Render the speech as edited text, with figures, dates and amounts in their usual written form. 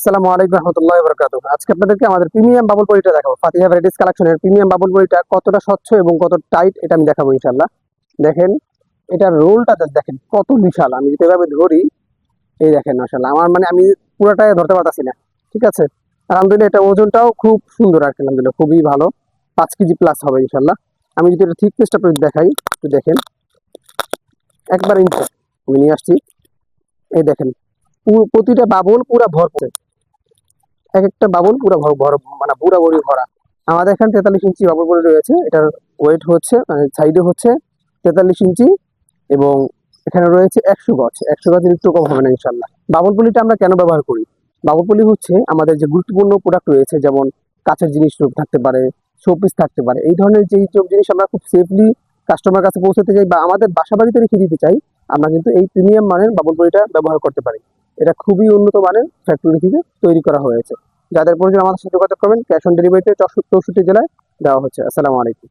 আসসালামু আলাইকুম রহমতুল্লাহি ওয়া বারাকাতুহু। আজকে আপনাদেরকে আমাদের প্রিমিয়াম বাবুল পলিটা দেখাবো। ফাতিহা ভ্যারাইটিস কালেকশনের প্রিমিয়াম বাবুল পলিটা কতটা স্বচ্ছ এবং কত টাইট এটা আমি দেখাবো ইনশাআল্লাহ। দেখেন এটার রোলটা দেখেন কত বিশাল। আমি যদি এভাবে ধরি, এই দেখেন মাশাআল্লাহ আমার মানে আমি পুরোটাই ধরতে পারতাছি না। ঠিক আছে, আলহামদুলিল্লাহ এটা ওজনটাও খুব সুন্দর আর কি, আলহামদুলিল্লাহ খুবই ভালো, 5 কেজি প্লাস হবে ইনশাআল্লাহ। আমি যদি এটা থিকনেসটা আপনাদের দেখাই, একটু দেখেন একবার ইঞ্চি আমি নিয়ে আসছি। এই দেখেন প্রতিটা বাবুল পুরা ভরপুর, এক একটা বাবুল পুরো মানে পুরোপুরি ভরা। আমাদের এখানে 43 ইঞ্চি বাবুল পলি রয়েছে। এটার ওয়েট হচ্ছে মানে সাইডে হচ্ছে 43 ইঞ্চি, এবং এখানে রয়েছে 100 গজ। 100 গজের একটু কম হবে না ইনশাল্লাহ। বাবুল পলিটা আমরা কেন ব্যবহার করি? বাবুল পলি হচ্ছে আমাদের যে গুরুত্বপূর্ণ প্রোডাক্ট রয়েছে, যেমন কাঁচের জিনিস থাকতে পারে, শোপিস থাকতে পারে, এই ধরনের যেই সব জিনিস আমরা খুব সেফলি কাস্টমার কাছে পৌঁছাতে চাই বা আমাদের বাসা বাড়িতে রেখে দিতে চাই, আমরা কিন্তু এই প্রিমিয়াম মানের বাবুল পলিটা ব্যবহার করতে পারি। এটা খুবই উন্নত মানের ফ্যাক্টরি থেকে তৈরি করা হয়েছে। যাদের প্রয়োজন আমাদের সাথে যোগাযোগ করবেন। ক্যাশ অন ডেলিভারিতে 64 জেলায় দেওয়া হচ্ছে। আসসালামু আলাইকুম।